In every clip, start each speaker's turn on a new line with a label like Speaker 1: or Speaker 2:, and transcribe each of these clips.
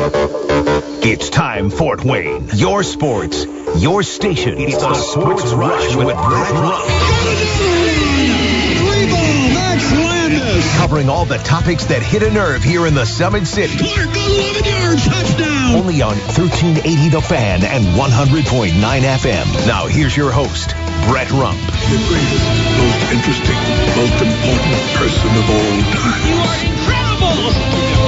Speaker 1: It's time, Fort Wayne. Your sports, your station. It's the Sports Rush with Brett Rump. Covering all the topics that hit a nerve here in the Summit City.
Speaker 2: Clark, 11 yards, touchdown.
Speaker 1: Only on 1380 The Fan and 100.9 FM. Now here's your host, Brett Rump.
Speaker 2: The greatest, most interesting, most important person of all time.
Speaker 3: You are incredible.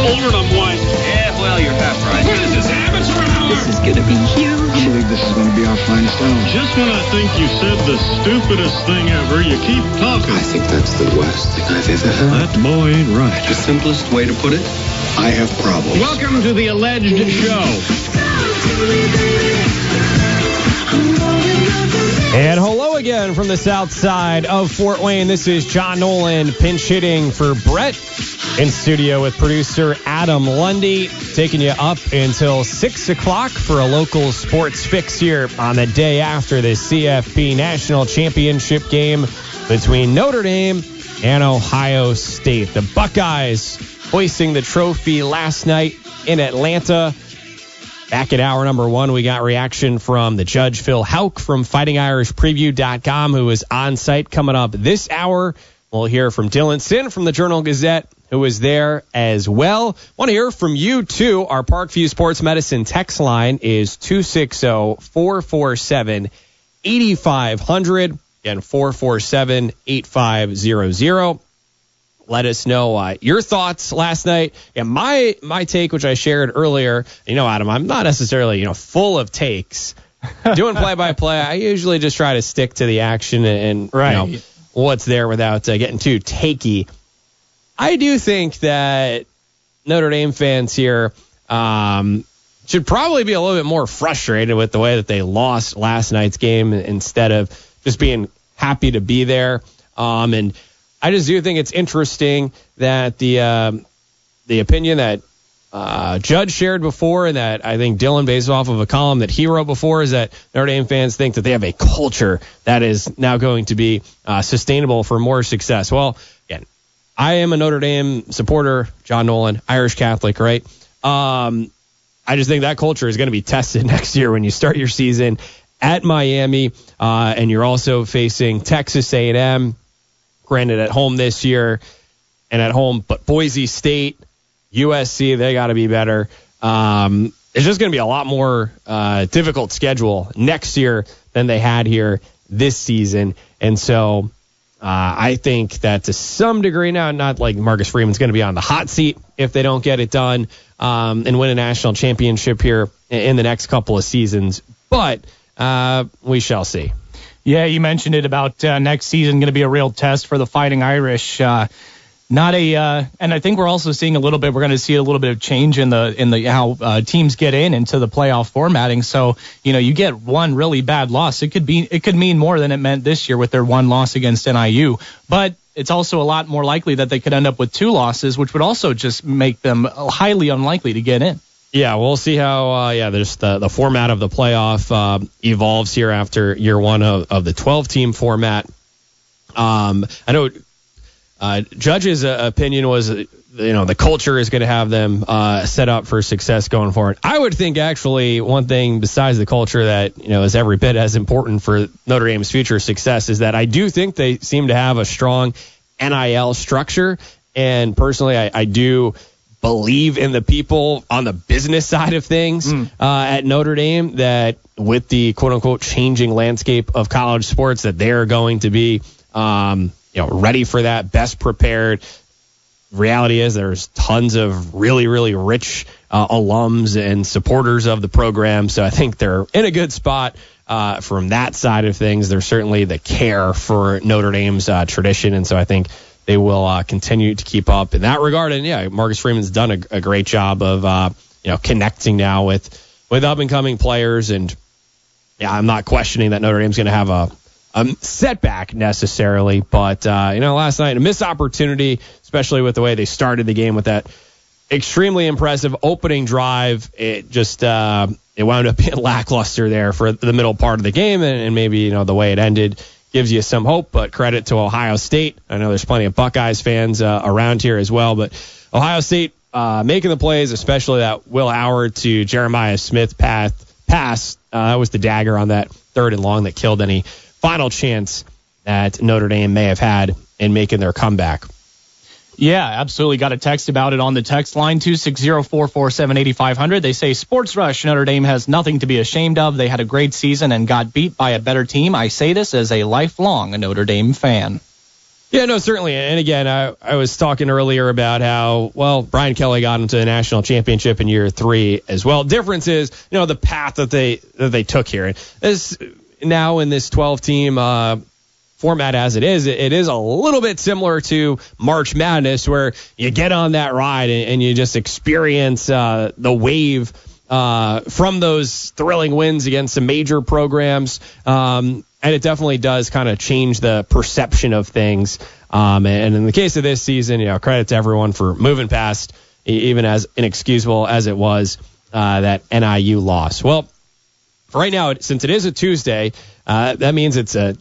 Speaker 3: Older than I'm white. Yeah, well, you're half right.
Speaker 2: What is this, amateur hour?
Speaker 4: This is going to be huge.
Speaker 5: I believe this is going to be our finest hour.
Speaker 6: Just when I think you said the stupidest thing ever, you keep talking.
Speaker 5: I think that's the worst thing I've ever heard.
Speaker 6: That boy ain't right.
Speaker 5: The simplest way to put it, I have problems.
Speaker 3: Welcome to the alleged show.
Speaker 7: And hello again from the south side of Fort Wayne. This is John Nolan pinch hitting for Brett in studio with producer Adam Lundy, taking you up until 6 o'clock for a local sports fix here on the day after the CFP National Championship game between Notre Dame and Ohio State. The Buckeyes hoisting the trophy last night in Atlanta. Back at hour number one, we got reaction from the judge, Phil Houck from FightingIrishPreview.com, who was on site. Coming up this hour, we'll hear from Dylan Sinn from the Journal Gazette, who was there as well. Want to hear from you, too. Our Parkview Sports Medicine text line is 260-447-8500. Again, 447-8500. Let us know your thoughts last night. And my take, which I shared earlier, Adam, I'm not necessarily, full of takes. Doing play-by-play, I usually just try to stick to the action and what's there without getting too takey. I do think that Notre Dame fans here should probably be a little bit more frustrated with the way that they lost last night's game instead of just being happy to be there. And I just do think it's interesting that the opinion that Judge shared before, and that I think Dylan, based off of a column that he wrote before, is that Notre Dame fans think that they have a culture that is now going to be sustainable for more success. Well, again, I am a Notre Dame supporter, John Nolan, Irish Catholic, right? I just think that culture is going to be tested next year when you start your season at Miami, and you're also facing Texas A&M. Granted, at home this year and at home, but Boise State, USC, they got to be better. It's just going to be a lot more difficult schedule next year than they had here this season. And so I think that to some degree now, not like Marcus Freeman's going to be on the hot seat if they don't get it done and win a national championship here in the next couple of seasons. But we shall see.
Speaker 8: Yeah, you mentioned it about next season going to be a real test for the Fighting Irish. And I think we're also seeing we're going to see a little bit of change in the how teams get into the playoff formatting. So, you get one really bad loss. It could mean more than it meant this year with their one loss against NIU. But it's also a lot more likely that they could end up with two losses, which would also just make them highly unlikely to get in.
Speaker 7: Yeah, we'll see how the format of the playoff evolves here after year one of the 12-team format. I know Judge's opinion was, the culture is going to have them set up for success going forward. I would think actually one thing besides the culture that, is every bit as important for Notre Dame's future success is that I do think they seem to have a strong NIL structure. And personally, I do believe in the people on the business side of things at Notre Dame, that with the quote-unquote changing landscape of college sports, that they're going to be ready for that, best prepared. Reality is there's tons of really, really rich alums and supporters of the program, so I think they're in a good spot from that side of things. There's certainly the care for Notre Dame's tradition, and so I think they will continue to keep up in that regard. And yeah, Marcus Freeman's done a great job of connecting now with up and coming players. And yeah, I'm not questioning that Notre Dame's going to have a setback necessarily, but last night a missed opportunity, especially with the way they started the game with that extremely impressive opening drive. It just it wound up being lackluster there for the middle part of the game, and maybe the way it ended gives you some hope, but credit to Ohio State. I know there's plenty of Buckeyes fans around here as well, but Ohio State making the plays, especially that Will Howard to Jeremiah Smith pass. That was the dagger on that 3rd and long that killed any final chance that Notre Dame may have had in making their comeback.
Speaker 8: Yeah, absolutely. Got a text about it on the text line, 260-447-8500. They say, Sports Rush, Notre Dame has nothing to be ashamed of. They had a great season and got beat by a better team. I say this as a lifelong Notre Dame fan.
Speaker 7: Yeah, no, certainly. And again, I was talking earlier about how, well, Brian Kelly got into the national championship in year 3 as well. Difference is, the path that they took here. And this, now in this 12-team format as it is a little bit similar to March Madness, where you get on that ride and you just experience the wave from those thrilling wins against some major programs. And it definitely does kind of change the perception of things. And in the case of this season, credit to everyone for moving past, even as inexcusable as it was, that NIU loss. Well, right now, since it is a Tuesday, that means it's a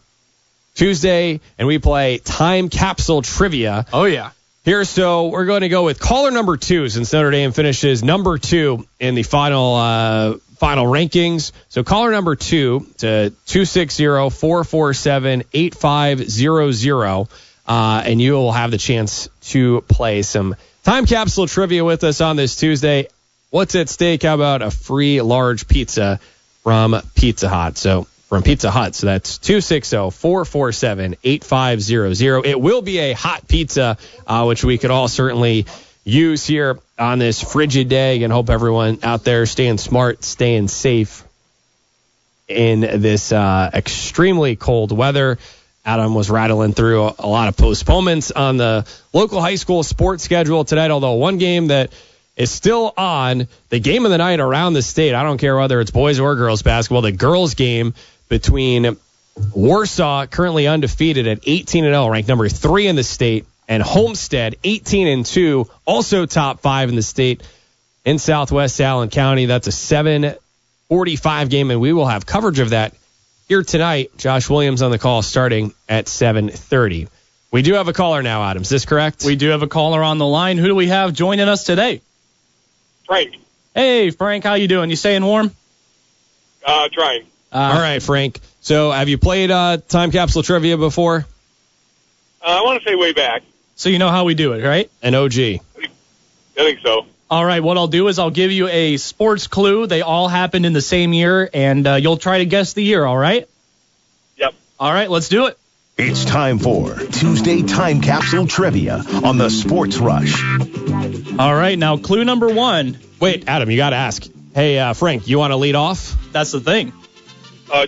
Speaker 7: Tuesday, and we play time capsule trivia.
Speaker 8: Oh, yeah.
Speaker 7: Here, so we're going to go with caller number 2, since Notre Dame finishes number 2 in the final rankings. So caller number 2 to 260-447-8500, and you will have the chance to play some time capsule trivia with us on this Tuesday. What's at stake? How about a free large pizza from Pizza Hut? So that's 260-447-8500. It will be a hot pizza, which we could all certainly use here on this frigid day. And hope everyone out there staying smart, staying safe in this extremely cold weather. Adam was rattling through a lot of postponements on the local high school sports schedule tonight, although one game that is still on, the game of the night around the state, I don't care whether it's boys or girls basketball, the girls game between Warsaw, currently undefeated at 18-0, ranked number 3 in the state, and Homestead, 18-2, also top 5 in the state in Southwest Allen County. That's a 7:45 game, and we will have coverage of that here tonight. Josh Williams on the call starting at 7:30. We do have a caller now, Adam. Is this correct?
Speaker 8: We do have a caller on the line. Who do we have joining us today?
Speaker 3: Frank.
Speaker 8: Hey, Frank, how you doing? You staying warm?
Speaker 3: Trying.
Speaker 7: All right, Frank. So have you played time capsule trivia before?
Speaker 3: I want to say way back.
Speaker 8: So you know how we do it, right?
Speaker 7: An OG.
Speaker 3: I think so.
Speaker 8: All right, what I'll do is I'll give you a sports clue. They all happened in the same year, and you'll try to guess the year, all right?
Speaker 3: Yep.
Speaker 8: All right, let's do it.
Speaker 1: It's time for Tuesday Time Capsule Trivia on the Sports Rush.
Speaker 8: All right, now clue number 1.
Speaker 7: Wait, Adam, you got to ask. Hey, Frank, you want to lead off?
Speaker 8: That's the thing.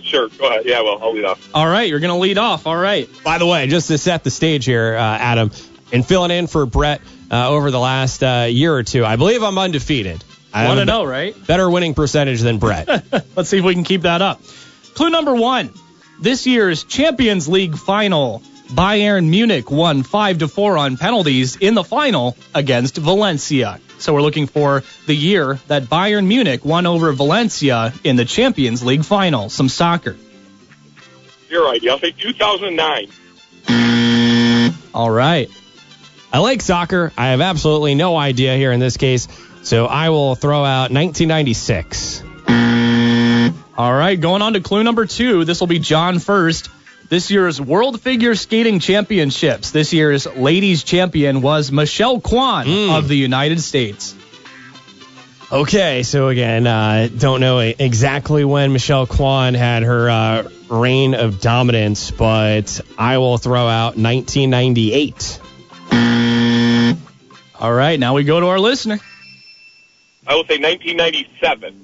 Speaker 3: Sure. Go ahead. Yeah, well, I'll lead off.
Speaker 8: All right, you're going to lead off. All right.
Speaker 7: By the way, just to set the stage here, Adam, in filling in for Brett over the last year or two, I believe I'm undefeated.
Speaker 8: I want to know, right?
Speaker 7: Better winning percentage than Brett.
Speaker 8: Let's see if we can keep that up. Clue number 1. This year's Champions League final, Bayern Munich won 5-4 on penalties in the final against Valencia. So we're looking for the year that Bayern Munich won over Valencia in the Champions League final. Some soccer.
Speaker 3: You're right. I'll say 2009.
Speaker 8: All right.
Speaker 7: I like soccer. I have absolutely no idea here in this case, so I will throw out 1996.
Speaker 8: All right, going on to clue number 2. This will be John first. This year's World Figure Skating Championships. This year's ladies champion was Michelle Kwan of the United States.
Speaker 7: Okay, so again, don't know exactly when Michelle Kwan had her reign of dominance, but I will throw out 1998.
Speaker 8: All right, now we go to our listener.
Speaker 3: I will say 1997.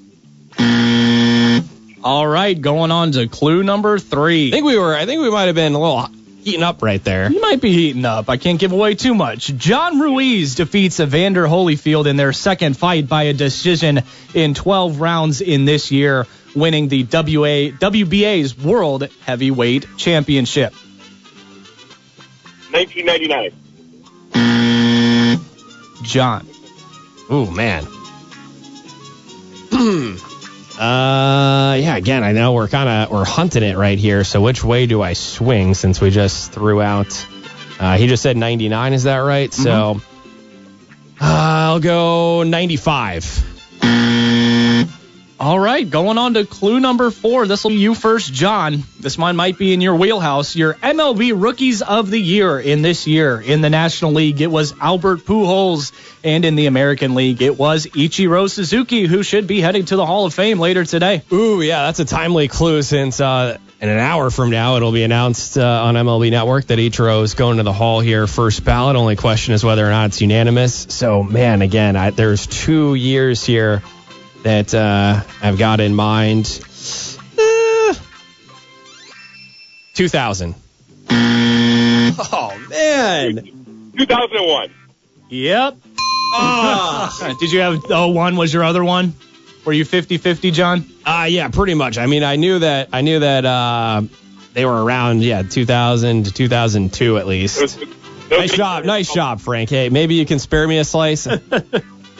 Speaker 8: All right, going on to clue number 3.
Speaker 7: I think we might have been a little heating up right there.
Speaker 8: You might be heating up. I can't give away too much. John Ruiz defeats Evander Holyfield in their second fight by a decision in 12 rounds in this year, winning the WBA's World Heavyweight Championship.
Speaker 3: 1999.
Speaker 8: John.
Speaker 7: Ooh, man. Yeah, again, I know we're hunting it right here. So which way do I swing since we just threw out, he just said 99, is that right? Mm-hmm. So I'll go 95.
Speaker 8: All right, going on to clue number 4. This will be you first, John. This one might be in your wheelhouse. Your MLB Rookies of the Year in this year. In the National League, it was Albert Pujols. And in the American League, it was Ichiro Suzuki, who should be heading to the Hall of Fame later today.
Speaker 7: Ooh, yeah, that's a timely clue since in an hour from now it'll be announced on MLB Network that Ichiro is going to the Hall here first ballot. Only question is whether or not it's unanimous. So, man, again, there's 2 years here that I've got in mind. 2000. Oh, man.
Speaker 3: 2001.
Speaker 8: Yep. Did you have 01 was your other one? Were you 50-50, John?
Speaker 7: Yeah, pretty much. I mean, I knew that they were around 2000 to 2002 at least. Nice job, Frank. Hey, maybe you can spare me a slice.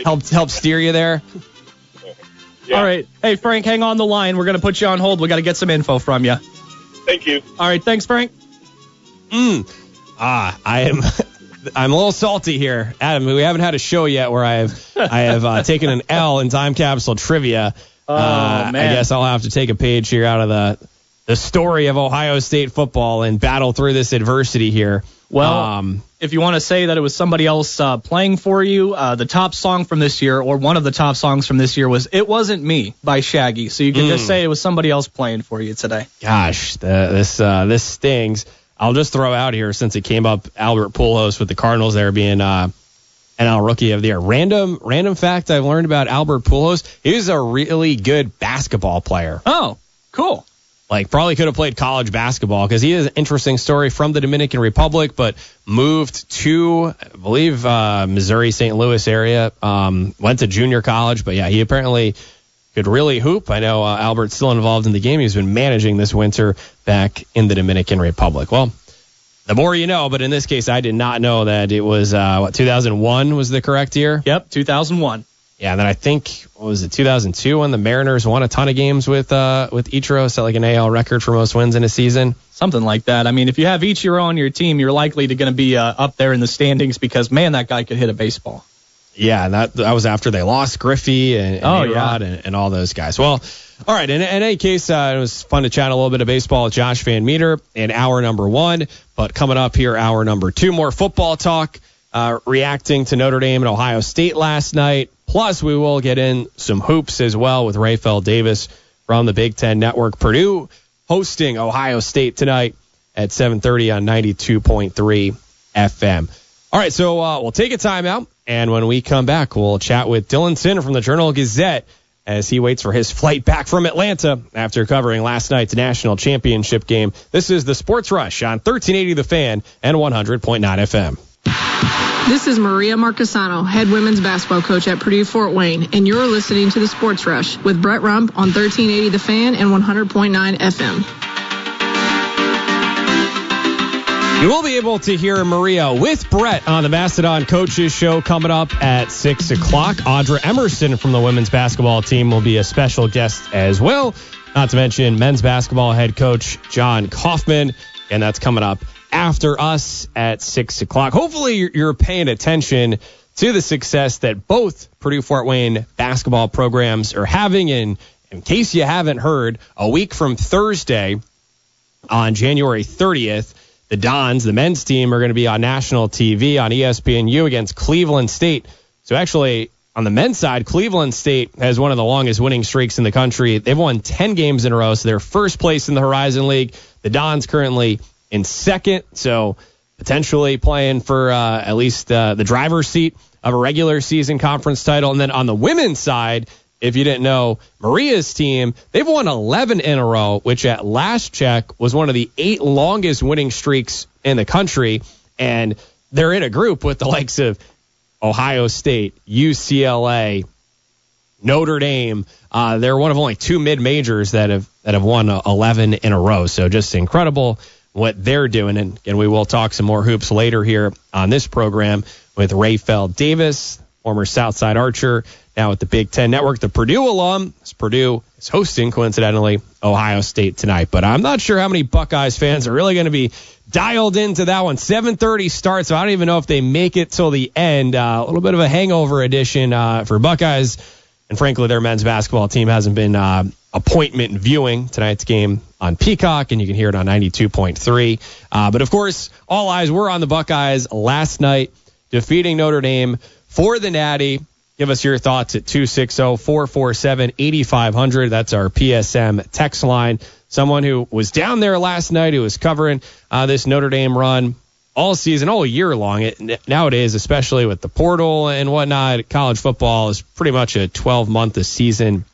Speaker 7: help steer you there.
Speaker 3: Yeah.
Speaker 8: All right. Hey, Frank, hang on the line. We're going to put you on hold. We got to get some info from you.
Speaker 3: Thank you.
Speaker 8: All right. Thanks, Frank.
Speaker 7: I'm a little salty here, Adam. We haven't had a show yet where I have taken an L in time capsule trivia.
Speaker 8: Man.
Speaker 7: I guess I'll have to take a page here out of the story of Ohio State football and battle through this adversity here.
Speaker 8: Well, if you want to say that it was somebody else playing for you, the top song from this year, or one of the top songs from this year, was "It Wasn't Me" by Shaggy. So you can just say it was somebody else playing for you today.
Speaker 7: Gosh, this stings. I'll just throw out here, since it came up, Albert Pujols with the Cardinals there being NL Rookie of the Year. Random fact I've learned about Albert Pujols: he was a really good basketball player.
Speaker 8: Oh, cool.
Speaker 7: Like, probably could have played college basketball, because he has an interesting story from the Dominican Republic, but moved to, I believe, Missouri, St. Louis area, went to junior college. But, yeah, he apparently could really hoop. I know Albert's still involved in the game. He's been managing this winter back in the Dominican Republic. Well, the more you know, but in this case, I did not know that it was, 2001 was the correct year?
Speaker 8: Yep, 2001.
Speaker 7: Yeah, and then I think, 2002 when the Mariners won a ton of games with Ichiro, set like an AL record for most wins in a season?
Speaker 8: Something like that. I mean, if you have Ichiro on your team, you're likely going to be up there in the standings because, man, that guy could hit a baseball.
Speaker 7: Yeah, and that was after they lost Griffey and A-Rod and all those guys. Well, all right, in any case, it was fun to chat a little bit of baseball with Josh Van Meter in hour number 1. But coming up here, hour number 2, more football talk, reacting to Notre Dame and Ohio State last night. Plus, we will get in some hoops as well with Rapheal Davis from the Big Ten Network. Purdue hosting Ohio State tonight at 7:30 on 92.3 FM. All right, so we'll take a timeout, and when we come back, we'll chat with Dylan Sinn from the Journal Gazette as he waits for his flight back from Atlanta after covering last night's national championship game. This is the Sports Rush on 1380 The Fan and 100.9 FM.
Speaker 4: This is Maria Marcasano, head women's basketball coach at Purdue Fort Wayne, and you're listening to the Sports Rush with Brett Rump on 1380 The Fan and 100.9 FM.
Speaker 7: You will be able to hear Maria with Brett on the Mastodon Coaches Show coming up at 6 o'clock. Audra Emerson from the women's basketball team will be a special guest as well. Not to mention men's basketball head coach John Kaufman, and that's coming up after us at 6 o'clock. Hopefully you're paying attention to the success that both Purdue Fort Wayne basketball programs are having. And in case you haven't heard, a week from Thursday on January 30th, the Dons, the men's team, are going to be on national TV on ESPNU against Cleveland State. So actually, on the men's side, Cleveland State has one of the longest winning streaks in the country. They've won 10 games in a row, so they're first place in the Horizon League. The Dons currently in second, so potentially playing for at least the driver's seat of a regular season conference title. And then on the women's side, if you didn't know, Maria's team, they've won 11 in a row, which at last check was one of the 8 longest winning streaks in the country. And they're in a group with the likes of Ohio State, UCLA, Notre Dame. They're one of only 2 mid-majors that have won 11 in a row. So just incredible what they're doing. And we will talk some more hoops later here on this program with Rapheal Davis, former Southside Archer, now at the Big Ten Network. The Purdue alum, as Purdue is hosting, coincidentally, Ohio State tonight. But I'm not sure how many Buckeyes fans are really going to be dialed into that one. 7:30 start, so I don't even know if they make it till the end. A little bit of a hangover edition for Buckeyes. And frankly, their men's basketball team hasn't been appointment viewing tonight's game on Peacock, and you can hear it on 92.3. But, of course, all eyes were on the Buckeyes last night, defeating Notre Dame for the Natty. Give us your thoughts at 260-447-8500. That's our PSM text line. Someone who was down there last night, who was covering this Notre Dame run all season, all year long. Nowadays, especially with the portal and whatnot, college football is pretty much a 12-month-a-season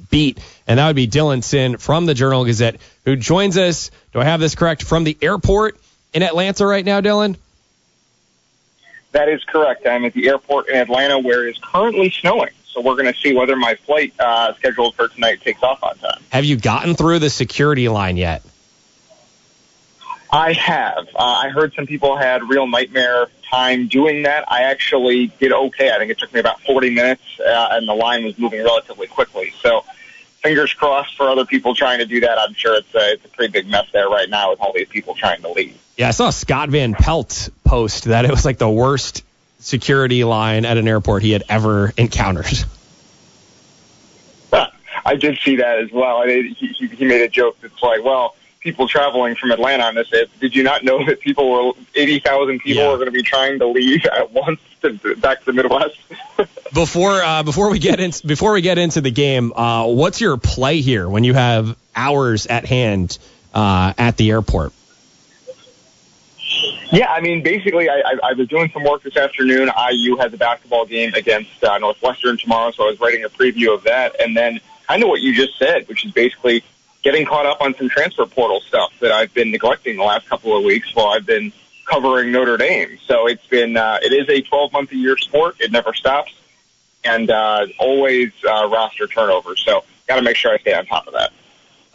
Speaker 7: beat. And that would be Dylan Sinn from the Journal Gazette, who joins us, do I have this correct, from the airport in Atlanta right now, Dylan?
Speaker 9: That is correct. I'm at the airport in Atlanta where it is currently snowing. So we're going to see whether my flight scheduled for tonight takes off on time.
Speaker 7: Have you gotten through the security line yet?
Speaker 9: I have. I heard some people had real nightmare time doing that. I actually did okay. I think it took me about 40 minutes, and the line was moving relatively quickly. So fingers crossed for other people trying to do that. I'm sure it's a pretty big mess there right now with all these people trying to leave.
Speaker 7: Yeah, I saw Scott Van Pelt post that it was like the worst security line at an airport he had ever encountered.
Speaker 9: I did see that as well. He made a joke that's like, well, people traveling from Atlanta on this, did you not know that 80,000 people are going to be trying to leave at once back to the Midwest?
Speaker 7: Before we get into the game, what's your play here when you have hours at hand at the airport?
Speaker 9: Yeah, I mean, basically, I was doing some work this afternoon. IU has a basketball game against Northwestern tomorrow, so I was writing a preview of that. And then kind of what you just said, which is basically getting caught up on some transfer portal stuff that I've been neglecting the last couple of weeks while I've been covering Notre Dame. So it is a 12-month-a-year sport. It never stops, and always roster turnover. So got to make sure I stay on top of that.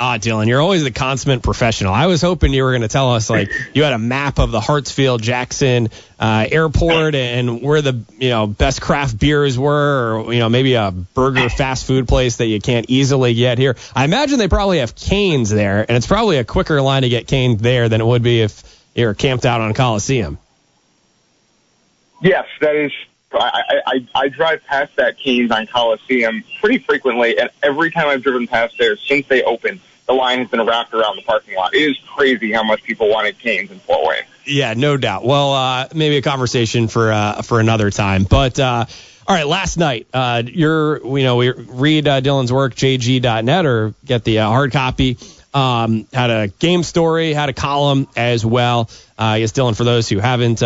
Speaker 7: Dylan, you're always the consummate professional. I was hoping you were going to tell us, like, you had a map of the Hartsfield-Jackson airport and where the best craft beers were, or maybe a burger fast food place that you can't easily get here. I imagine they probably have Cane's there, and it's probably a quicker line to get Cane's there than it would be if you're camped out on Coliseum.
Speaker 9: Yes, that is. I drive past that Cane's on Coliseum pretty frequently, and every time I've driven past there since they opened, the line has been wrapped around the parking lot. It is crazy how much people wanted Cane's in Fort Wayne.
Speaker 7: Yeah, no doubt. Well, maybe a conversation for another time. But all right, last night, we read Dylan's work, jg.net, or get the hard copy. Had a game story, had a column as well. I guess, Dylan, for those who haven't,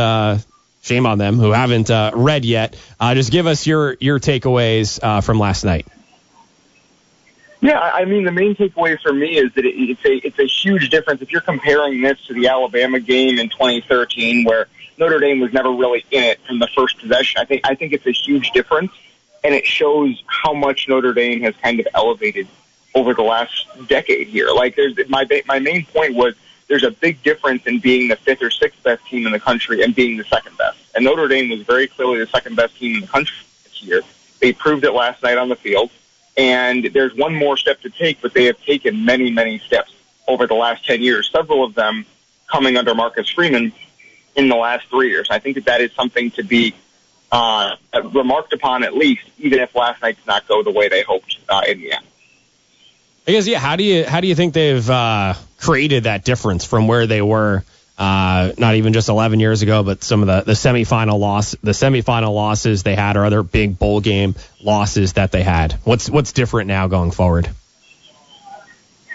Speaker 7: shame on them, who haven't read yet, just give us your takeaways from last night.
Speaker 9: Yeah, I mean, the main takeaway for me is that it's a huge difference. If you're comparing this to the Alabama game in 2013, where Notre Dame was never really in it from the first possession, I think it's a huge difference, and it shows how much Notre Dame has kind of elevated over the last decade here. Like, my main point was there's a big difference in being the fifth or sixth best team in the country and being the second best. And Notre Dame was very clearly the second best team in the country this year. They proved it last night on the field. And there's one more step to take, but they have taken many, many steps over the last 10 years, several of them coming under Marcus Freeman in the last 3 years. I think that is something to be remarked upon, at least, even if last night did not go the way they hoped in the end.
Speaker 7: I guess, yeah, how do you think they've created that difference from where they were not even just 11 years ago, but some of the semifinal losses they had, or other big bowl game losses that they had? What's different now going forward?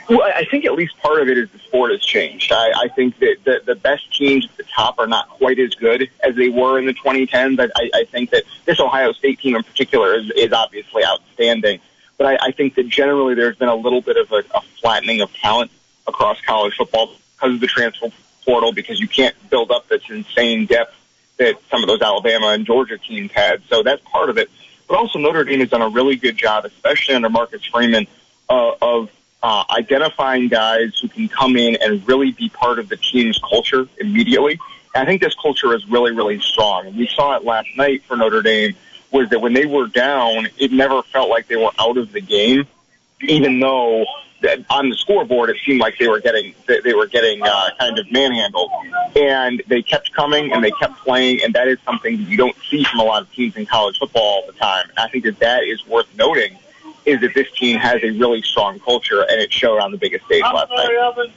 Speaker 9: Well, I think at least part of it is the sport has changed. I think that the best teams at the top are not quite as good as they were in the 2010s. I think that this Ohio State team in particular is obviously outstanding. But I think that generally there's been a little bit of a flattening of talent across college football because of the transfer portal, because you can't build up this insane depth that some of those Alabama and Georgia teams had. So that's part of it. But also Notre Dame has done a really good job, especially under Marcus Freeman, of identifying guys who can come in and really be part of the team's culture immediately. And I think this culture is really, really strong. And we saw it last night for Notre Dame was that when they were down, it never felt like they were out of the game, even though on the scoreboard it seemed like they were getting kind of manhandled. And they kept coming and they kept playing, and that is something that you don't see from a lot of teams in college football all the time. And I think that is worth noting, is that this team has a really strong culture, and it showed on the biggest stage last night.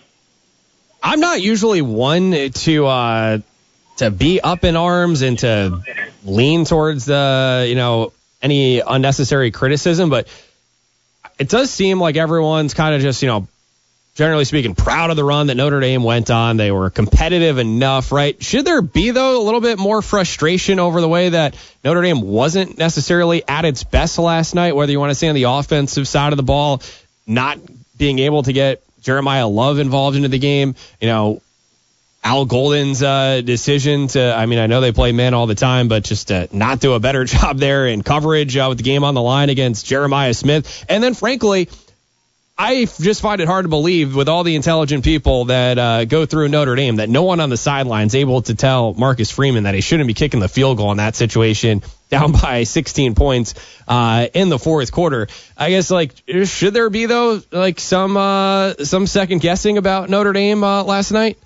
Speaker 7: I'm not usually one to be up in arms and to lean towards any unnecessary criticism, but it does seem like everyone's kind of just, generally speaking, proud of the run that Notre Dame went on. They were competitive enough, right? Should there be, though, a little bit more frustration over the way that Notre Dame wasn't necessarily at its best last night, whether you want to say on the offensive side of the ball, not being able to get Jeremiah Love involved into the game, Al Golden's decision to, I know they play man all the time, but just to not do a better job there in coverage with the game on the line against Jeremiah Smith. And then, frankly, I just find it hard to believe, with all the intelligent people that go through Notre Dame, that no one on the sidelines able to tell Marcus Freeman that he shouldn't be kicking the field goal in that situation, down by 16 points in the fourth quarter. I guess, should there be, though, some second guessing about Notre Dame last night?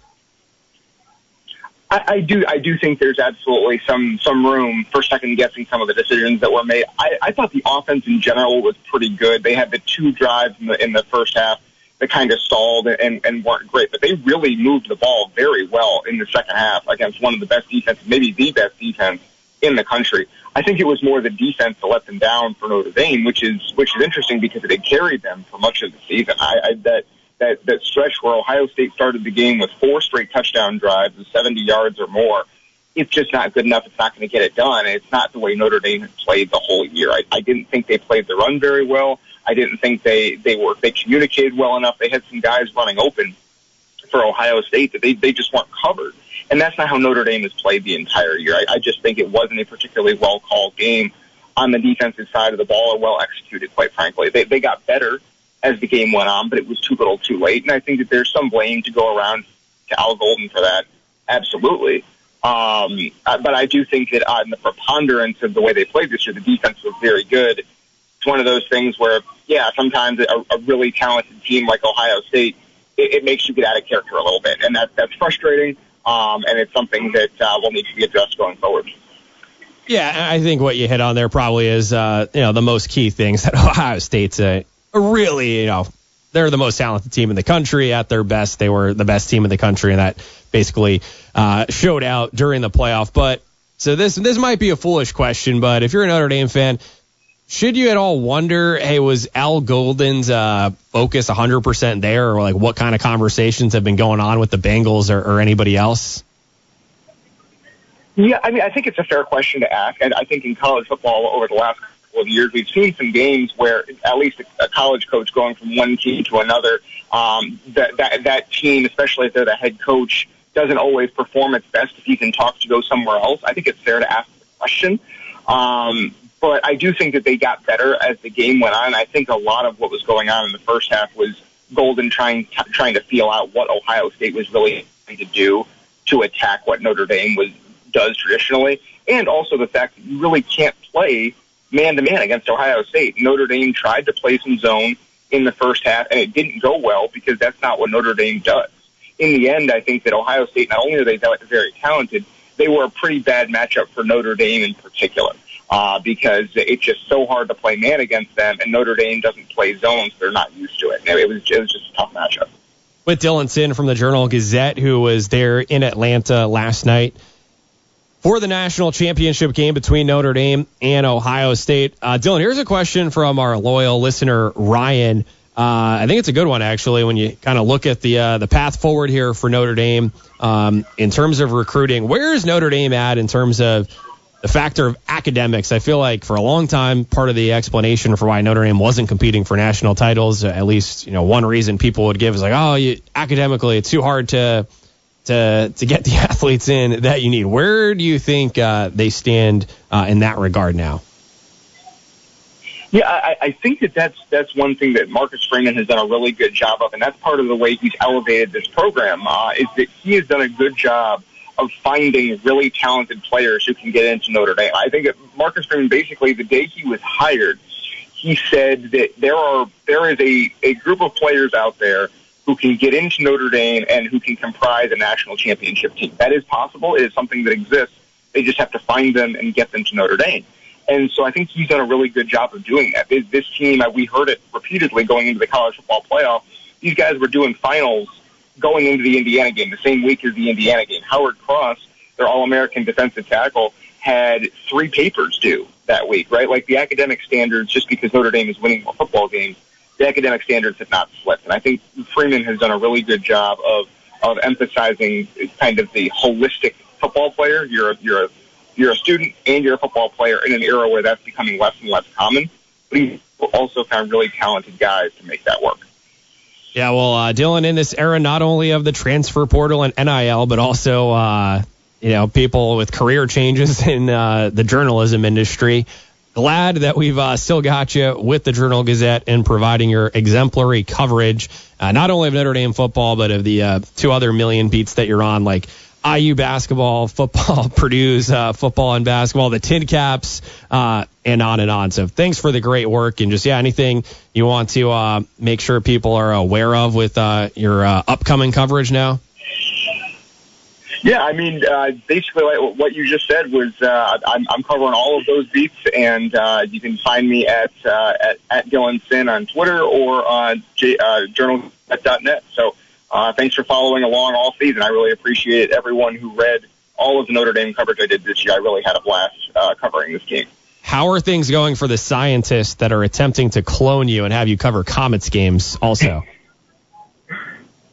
Speaker 9: I do think there's absolutely some room for second guessing some of the decisions that were made. I thought the offense in general was pretty good. They had the two drives in the first half that kind of stalled and weren't great, but they really moved the ball very well in the second half against one of the best defenses, maybe the best defense in the country. I think it was more the defense that let them down for Notre Dame, which is interesting because it had carried them for much of the season. That stretch where Ohio State started the game with 4 straight touchdown drives of 70 yards or more, it's just not good enough. It's not going to get it done. It's not the way Notre Dame had played the whole year. I didn't think they played the run very well. I didn't think they communicated well enough. They had some guys running open for Ohio State that they just weren't covered. And that's not how Notre Dame has played the entire year. I just think it wasn't a particularly well-called game on the defensive side of the ball, or well-executed, quite frankly. They got better as the game went on, but it was too little too late. And I think that there's some blame to go around to Al Golden for that. Absolutely. But I do think that on the preponderance of the way they played this year, the defense was very good. It's one of those things where, sometimes a really talented team like Ohio State, it makes you get out of character a little bit. And that's frustrating. And it's something that will need to be addressed going forward.
Speaker 7: Yeah, I think what you hit on there probably is, the most key things that Ohio State's really, they're the most talented team in the country. At their best, they were the best team in the country, and that basically showed out during the playoff. But so this might be a foolish question, but if you're a Notre Dame fan, should you at all wonder, hey, was Al Golden's focus 100% there, or what kind of conversations have been going on with the Bengals or anybody else?
Speaker 9: Yeah, I think it's a fair question to ask, and I think in college football over the last couple of years, we've seen some games where at least a college coach going from one team to another, that team, especially if they're the head coach, doesn't always perform its best if he can talk to go somewhere else. I think it's fair to ask the question. But I do think that they got better as the game went on. I think a lot of what was going on in the first half was Golden trying to feel out what Ohio State was really trying to do to attack what Notre Dame does traditionally, and also the fact that you really can't play man-to-man against Ohio State. Notre Dame tried to play some zone in the first half, and it didn't go well because that's not what Notre Dame does. In the end, I think that Ohio State, not only are they very talented, they were a pretty bad matchup for Notre Dame in particular, because it's just so hard to play man against them, and Notre Dame doesn't play zones. They're not used to it. It was just a tough matchup.
Speaker 7: With Dylan Sinn from the Journal Gazette, who was there in Atlanta last night for the national championship game between Notre Dame and Ohio State. Dylan, here's a question from our loyal listener, Ryan. I think it's a good one, actually, when you kind of look at the path forward here for Notre Dame in terms of recruiting. Where is Notre Dame at in terms of the factor of academics? I feel like for a long time, part of the explanation for why Notre Dame wasn't competing for national titles, at least one reason people would give is academically it's too hard to get the athletes in that you need. Where do you think they stand in that regard now?
Speaker 9: Yeah, I think that's one thing that Marcus Freeman has done a really good job of, and that's part of the way he's elevated this program, is that he has done a good job of finding really talented players who can get into Notre Dame. I think that Marcus Freeman, basically, the day he was hired, he said that there is a group of players out there who can get into Notre Dame and who can comprise a national championship team. That is possible. It is something that exists. They just have to find them and get them to Notre Dame. And so I think he's done a really good job of doing that. This team, we heard it repeatedly going into the college football playoff. These guys were doing finals going into the Indiana game, the same week as the Indiana game. Howard Cross, their All-American defensive tackle, had 3 papers due that week, right? Like the academic standards, just because Notre Dame is winning more football games, the academic standards have not slipped. And I think Freeman has done a really good job of emphasizing kind of the holistic football player. You're a student and you're a football player in an era where that's becoming less and less common. But he's also found really talented guys to make that work.
Speaker 7: Yeah, well, Dylan, in this era not only of the transfer portal and NIL, but also people with career changes in the journalism industry, glad that we've still got you with the Journal Gazette and providing your exemplary coverage, not only of Notre Dame football, but of the 2 other million beats that you're on, like IU basketball, football, Purdue's football and basketball, the Tin Caps, and on and on. So thanks for the great work, and just, anything you want to make sure people are aware of with your upcoming coverage now?
Speaker 9: Yeah, I mean, basically what you just said was I'm covering all of those beats, and you can find me at Dylan Sinn on Twitter or on journalgazette.net. So thanks for following along all season. I really appreciate everyone who read all of the Notre Dame coverage I did this year. I really had a blast covering this game.
Speaker 7: How are things going for the scientists that are attempting to clone you and have you cover Comets games also?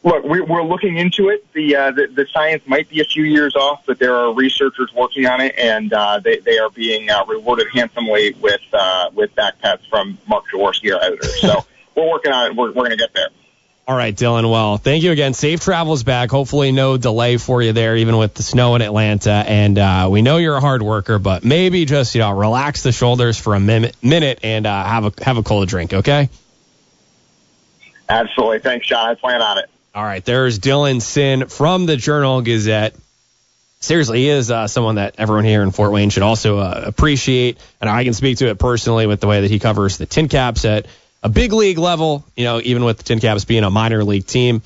Speaker 9: Look, we're looking into it. The science might be a few years off, but there are researchers working on it, and they are being rewarded handsomely with backpats from Mark Jaworski, our editor. So we're working on it. We're going to get there.
Speaker 7: All right, Dylan. Well, thank you again. Safe travels back. Hopefully no delay for you there, even with the snow in Atlanta. And we know you're a hard worker, but maybe just, relax the shoulders for a minute and have a cold drink, okay?
Speaker 9: Absolutely. Thanks, John. I plan on it.
Speaker 7: All right, there's Dylan Sinn from the Journal Gazette. Seriously, he is someone that everyone here in Fort Wayne should also appreciate. And I can speak to it personally with the way that he covers the Tin Caps at a big league level, even with the Tin Caps being a minor league team.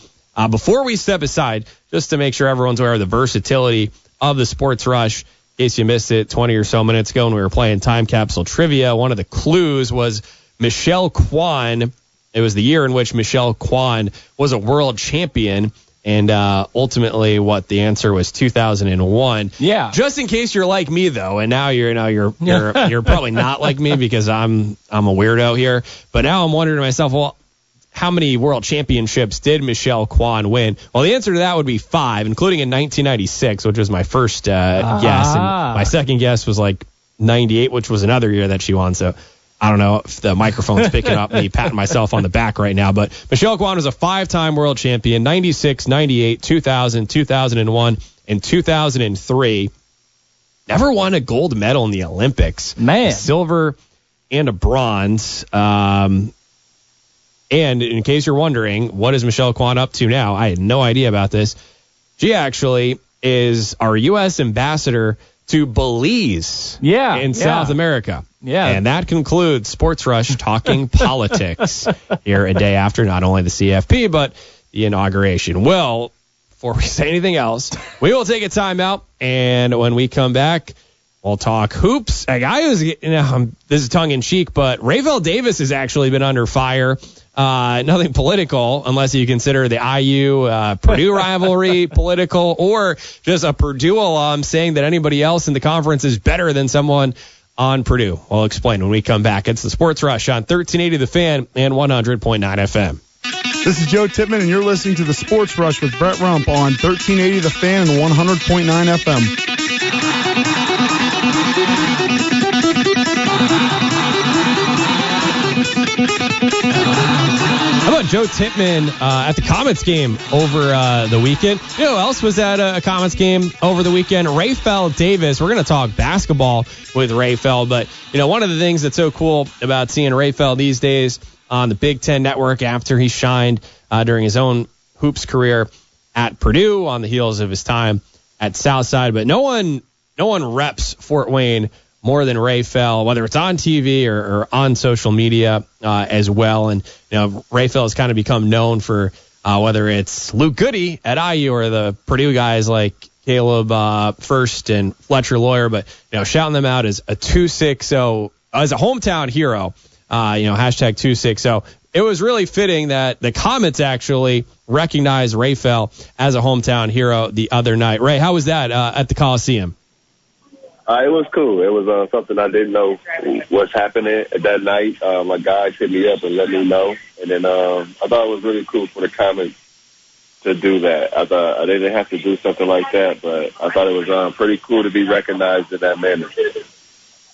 Speaker 7: Before we step aside, just to make sure everyone's aware of the versatility of the Sports Rush, in case you missed it 20 or so minutes ago when we were playing Time Capsule Trivia, one of the clues was Michelle Kwan. It was the year in which Michelle Kwan was a world champion, and ultimately what the answer was 2001.
Speaker 8: Yeah.
Speaker 7: Just in case you're like me though, and now you're probably not like me because I'm a weirdo here, but now I'm wondering to myself, well, how many world championships did Michelle Kwan win? Well, the answer to that would be 5, including in 1996, which was my first guess, and my second guess was like 98, which was another year that she won. So I don't know if the microphone's picking up me patting myself on the back right now, but Michelle Kwan was a 5-time world champion, 96, 98, 2000, 2001, and 2003. Never won a gold medal in the Olympics.
Speaker 8: Man.
Speaker 7: A silver and a bronze. And in case you're wondering, what is Michelle Kwan up to now? I had no idea about this. She actually is our U.S. ambassador to Belize in South America.
Speaker 8: Yeah.
Speaker 7: And that concludes Sports Rush talking politics here a day after not only the CFP, but the inauguration. Well, before we say anything else, we will take a timeout. And when we come back, we'll talk hoops. This is tongue in cheek, but Rapheal Davis has actually been under fire. Nothing political, unless you consider the IU Purdue rivalry political, or just a Purdue alum saying that anybody else in the conference is better than someone on Purdue. We'll explain when we come back. It's the Sports Rush on 1380 The Fan and 100.9 FM.
Speaker 10: This is Joe Tippmann, and you're listening to the Sports Rush with Brett Rump on 1380 The Fan and 100.9 FM.
Speaker 7: How about Joe Tippmann at the Comets game over the weekend? You know who else was at a Comets game over the weekend? Rapheal Davis. We're going to talk basketball with Rapheal, but one of the things that's so cool about seeing Rapheal these days on the Big Ten Network after he shined during his own hoops career at Purdue on the heels of his time at Southside. But no one reps Fort Wayne more than Rapheal, whether it's on TV or on social media as well. And Rapheal has kind of become known for whether it's Luke Goody at IU or the Purdue guys like Caleb First and Fletcher Lawyer, but shouting them out as a 260 as a hometown hero. Hashtag 260. It was really fitting that the Comets actually recognized Rapheal as a hometown hero the other night. Ray, how was that at the Coliseum?
Speaker 11: It was cool. It was something I didn't know was happening that night. My guys hit me up and let me know. And then I thought it was really cool for the Comets to do that. I thought they didn't have to do something like that, but I thought it was pretty cool to be recognized in that manner.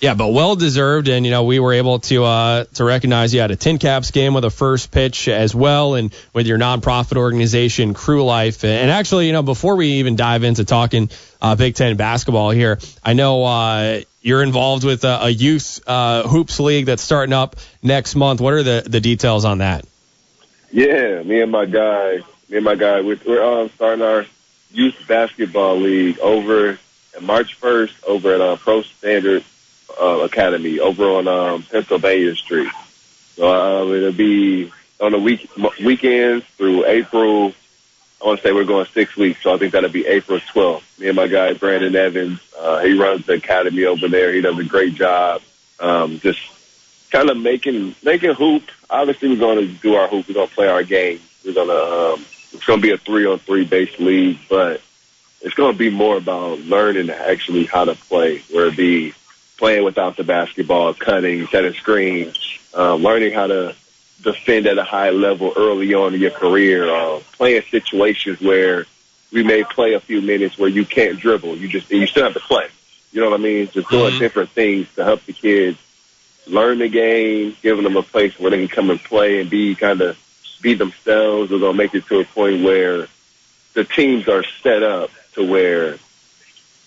Speaker 7: Yeah, but well-deserved, and, we were able to recognize you at a Tin Caps game with a first pitch as well, and with your nonprofit organization, Crew Life. And actually, before we even dive into talking Big Ten basketball here, I know you're involved with a youth hoops league that's starting up next month. What are the details on that?
Speaker 11: Yeah, me and my guy, we're starting our youth basketball league over March 1st over at Pro Standard Academy over on Pennsylvania Street. So it'll be on the weekends through April. I want to say we're going 6 weeks, so I think that'll be April 12th. Me and my guy Brandon Evans, he runs the academy over there. He does a great job, just kind of making hoop. Obviously, we're going to do our hoop. We're going to play our game. It's going to be a 3-on-3 based league, but it's going to be more about learning actually how to play, where it be playing without the basketball, cutting, setting screens, learning how to defend at a high level early on in your career, playing situations where we may play a few minutes where you can't dribble. You still have to play. You know what I mean? Just doing different things to help the kids learn the game, giving them a place where they can come and play and be themselves. We're going to make it to a point where the teams are set up to where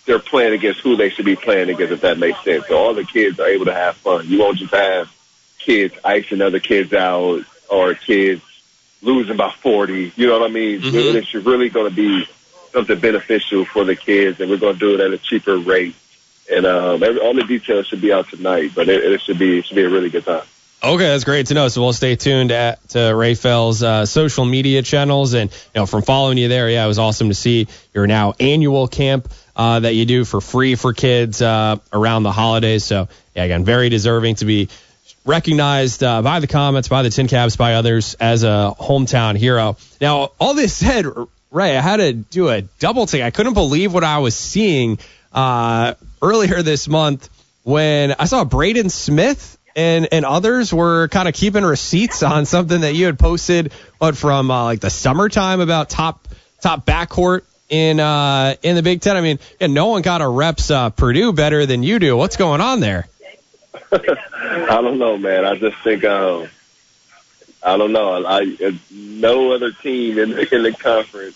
Speaker 11: they're playing against who they should be playing against, if that makes sense. So all the kids are able to have fun. You won't just have kids icing other kids out or kids losing by 40. You know what I mean? Mm-hmm. It's really going to be something beneficial for the kids, and we're going to do it at a cheaper rate. And all the details should be out tonight, but it should be a really good time.
Speaker 7: Okay, that's great to know. So we'll stay tuned to Rapheal's social media channels, and from following you there, it was awesome to see your now annual camp that you do for free for kids around the holidays. So again, very deserving to be recognized by the Comets, by the Tin Caps, by others as a hometown hero. Now, all this said, Ray, I had to do a double take. I couldn't believe what I was seeing earlier this month when I saw Braden Smith and others were kind of keeping receipts on something that you had posted from like the summertime about top backcourt in the Big Ten. I mean, no one got a reps Purdue better than you do. What's going on there?
Speaker 11: I don't know, man. I just think I don't know. No other team in the conference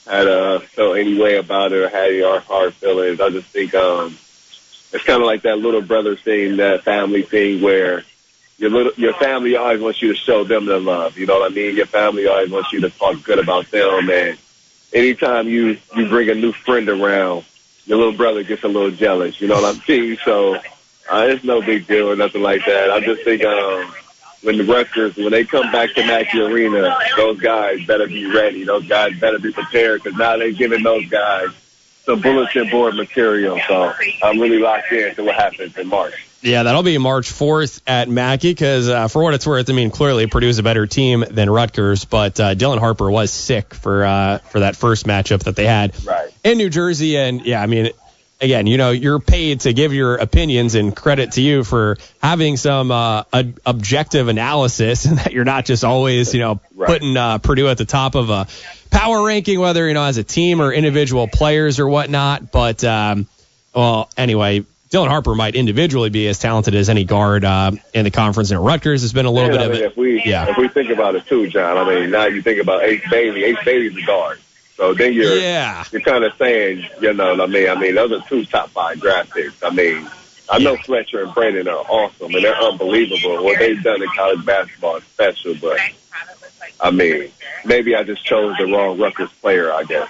Speaker 11: had felt any way about it or had any hard feelings. I just think it's kind of like that little brother thing, that family thing, where your family always wants you to show them the love. You know what I mean? Your family always wants you to talk good about them, and anytime you bring a new friend around, your little brother gets a little jealous. You know what I'm saying? So it's no big deal or nothing like that. I just think when the Rutgers, when they come back to Mackey Arena, those guys better be ready. Those guys better be prepared, because now they're giving those guys some bulletin board material. So I'm really locked in to what happens in March.
Speaker 7: Yeah, that'll be March 4th at Mackey, because for what it's worth, I mean, clearly Purdue's a better team than Rutgers, but Dylan Harper was sick for that first matchup that they had in New Jersey. And, yeah, I mean, again, you're paid to give your opinions, and credit to you for having some objective analysis, and that you're not just always, putting Purdue at the top of a power ranking, whether, as a team or individual players or whatnot. But, anyway, Dylan Harper might individually be as talented as any guard in the conference, and Rutgers has been a little bit of it.
Speaker 11: If we think about it too, John, I mean, now you think about Ace Bailey. Ace Bailey's a guard. So then you're kind of saying, what I mean, those are 2 top 5 draft picks. I mean, I know Fletcher and Brandon are awesome, and they're unbelievable. What they've done in college basketball is special, but I mean, maybe I just chose the wrong Rutgers player, I guess.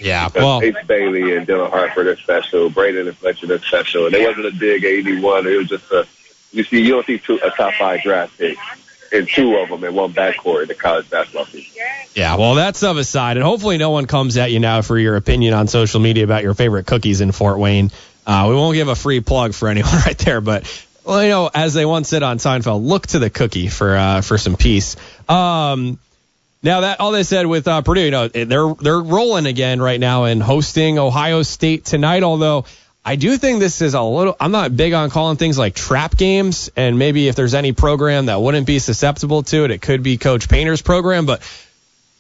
Speaker 7: Yeah,
Speaker 11: because
Speaker 7: well,
Speaker 11: Ace Bailey and Dylan Hartford are special, Braden and Fletcher are special, and it wasn't a dig 81. It was just you don't see a top 5 draft pick and 2 of them in one backcourt in the college basketball season.
Speaker 7: Yeah, well, that stuff aside, and hopefully no one comes at you now for your opinion on social media about your favorite cookies in Fort Wayne. We won't give a free plug for anyone right there, but, well, as they once said on Seinfeld, look to the cookie for some peace. Now that all they said with Purdue, they're rolling again right now and hosting Ohio State tonight. Although I do think this is I'm not big on calling things like trap games, and maybe if there's any program that wouldn't be susceptible to it, it could be Coach Painter's program. But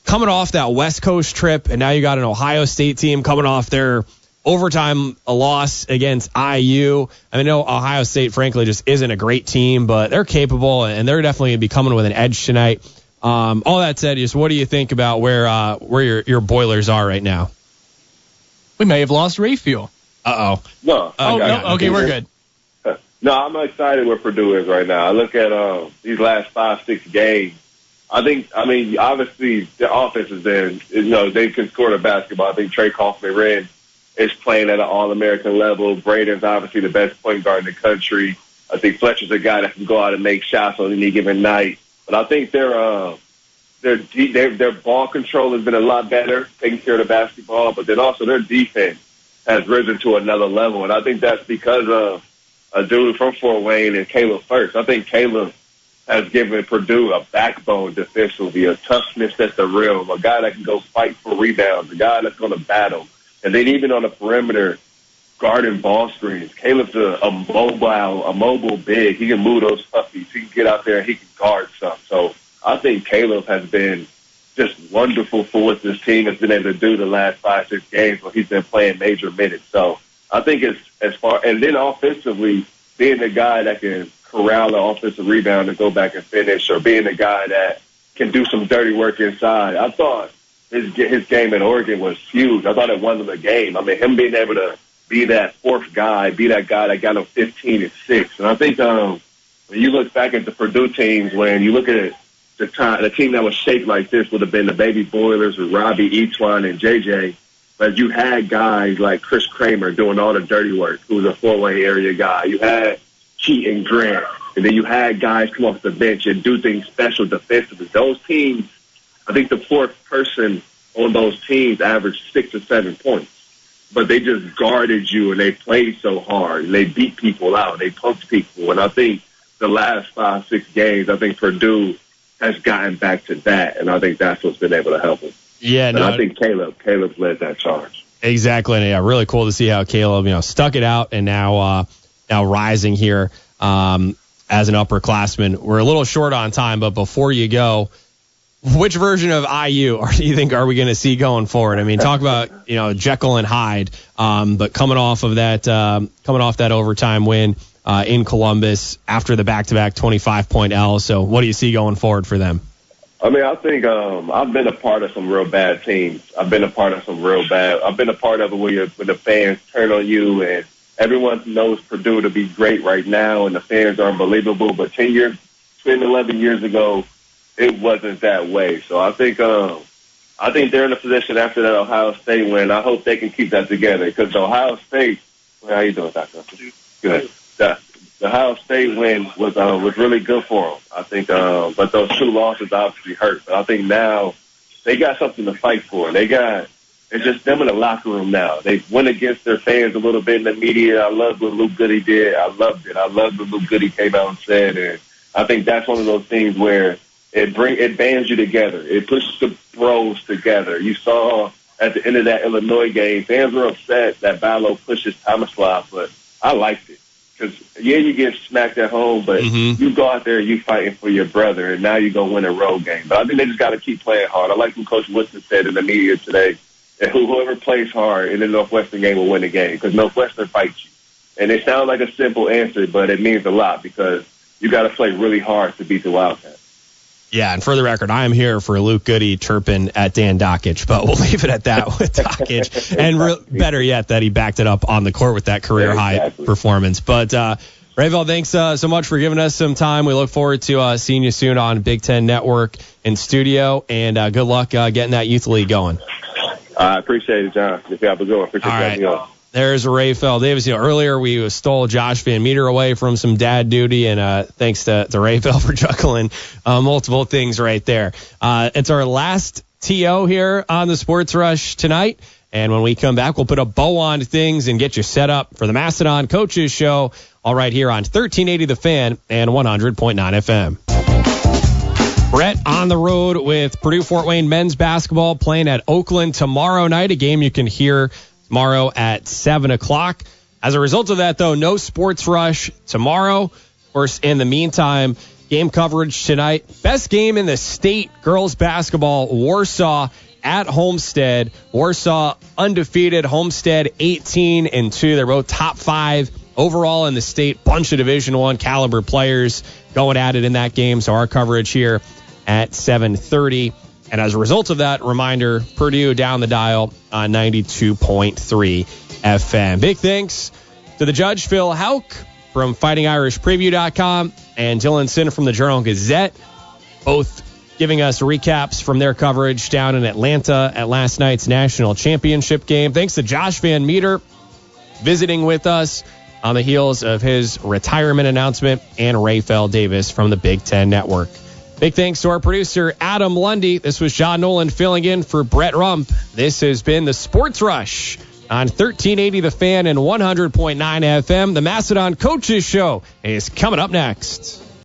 Speaker 7: coming off that West Coast trip, and now you got an Ohio State team coming off their overtime loss against IU. I know Ohio State, frankly, just isn't a great team, but they're capable, and they're definitely going to be coming with an edge tonight. All that said, just what do you think about where your Boilers are right now?
Speaker 8: We may have lost Rapheal.
Speaker 11: No.
Speaker 8: No. Okay, we're good.
Speaker 11: No, I'm excited where Purdue is right now. I look at these last 5-6 games. Obviously, the offense has been, they can score the basketball. I think Trey Kaufman-Renn is playing at an All-American level. Braden's obviously the best point guard in the country. I think Fletcher's a guy that can go out and make shots on any given night. But I think their ball control has been a lot better, taking care of the basketball. But then also their defense has risen to another level, and I think that's because of a dude from Fort Wayne and Caleb First. I think Caleb has given Purdue a backbone defensively, a toughness at the rim, a guy that can go fight for rebounds, a guy that's going to battle. And then even on the perimeter, guarding ball screens. Caleb's a mobile big. He can move those puppies. He can get out there and he can guard some. So I think Caleb has been just wonderful for what this team has been able to do the last 5-6 games where he's been playing major minutes. So I think it's as far, and then offensively, being the guy that can corral the offensive rebound and go back and finish, or being the guy that can do some dirty work inside. I thought his game at Oregon was huge. I thought it won him the game. I mean, him being able to be that fourth guy, be that guy that got him 15 and 6. And I think when you look back at the Purdue teams, when you look at it, the team that was shaped like this would have been the Baby Boilers with Robbie, Etwan, and JJ. But you had guys like Chris Kramer doing all the dirty work, who was a Fort Wayne area guy. You had Keaton Grant. And then you had guys come off the bench and do things special defensively. Those teams, I think the fourth person on those teams averaged 6 or 7 points. But they just guarded you, and they played so hard. And they beat people out. They punked people. And I think the last 5-6 games, I think Purdue has gotten back to that, and I think that's what's been able to help them.
Speaker 7: Yeah,
Speaker 11: and I think Caleb led that charge.
Speaker 7: Exactly, and yeah, really cool to see how Caleb, stuck it out, and now rising here as an upperclassman. We're a little short on time, but before you go, which version of IU do you think are we going to see going forward? I mean, talk about Jekyll and Hyde, but coming off that overtime win in Columbus after the back-to-back 25-point L. So what do you see going forward for them?
Speaker 11: I mean, I think I've been a part of some real bad teams. I've been a part of it when the fans turn on you, and everyone knows Purdue to be great right now, and the fans are unbelievable. But 10, 11 years ago, it wasn't that way. So I think they're in a position after that Ohio State win. I hope they can keep that together, because Ohio State. How you doing, Doctor? Good. The Ohio State win was really good for them. I think, but those 2 losses obviously hurt. But I think now they got something to fight for. It's just them in the locker room now. They went against their fans a little bit in the media. I loved what Luke Goody did. I loved it. I loved what Luke Goody came out and said. And I think that's one of those things where it bands you together. It pushes the bros together. You saw at the end of that Illinois game, fans were upset that Ballo pushed his Tomislav, but I liked it. Because, you get smacked at home, but you go out there, you fighting for your brother, and now you're going to win a road game. But I think they just got to keep playing hard. I like what Coach Woodson said in the media today, that whoever plays hard in the Northwestern game will win the game, because Northwestern fights you. And it sounds like a simple answer, but it means a lot, because you got to play really hard to beat the Wildcats.
Speaker 7: Yeah, and for the record, I am here for Luke Goody chirping at Dan Dockich, but we'll leave it at that with Dockich. And better yet, that he backed it up on the court with that career-high performance. But, Rapheal, thanks so much for giving us some time. We look forward to seeing you soon on Big Ten Network in studio, and good luck getting that youth league going.
Speaker 11: I appreciate it, John. This have a good one. Appreciate
Speaker 7: All
Speaker 11: you.
Speaker 7: right. There's Rapheal Davis. Earlier we stole Josh Van Meter away from some dad duty, and thanks to Rapheal for juggling multiple things right there. It's our last TO here on the Sports Rush tonight, and when we come back, we'll put a bow on things and get you set up for the Macedon Coaches Show, all right here on 1380 The Fan and 100.9 FM. Brett on the road with Purdue Fort Wayne men's basketball playing at Oakland tomorrow night, a game you can hear tomorrow at 7 o'clock. As a result of that, though, no Sports Rush tomorrow. Of course, in the meantime, game coverage tonight. Best game in the state, girls basketball, Warsaw at Homestead. Warsaw undefeated, Homestead 18-2. They're both top 5 overall in the state. Bunch of Division I caliber players going at it in that game. So our coverage here at 7:30. And as a result of that, reminder, Purdue down the dial on 92.3 FM. Big thanks to the judge, Phil Houck from FightingIrishPreview.com and Dylan Sinn from the Journal Gazette, both giving us recaps from their coverage down in Atlanta at last night's national championship game. Thanks to Josh Van Meter visiting with us on the heels of his retirement announcement, and Rapheal Davis from the Big Ten Network. Big thanks to our producer, Adam Lundy. This was John Nolan filling in for Brett Rump. This has been the Sports Rush on 1380 The Fan and 100.9 FM. The Macedon Coaches Show is coming up next.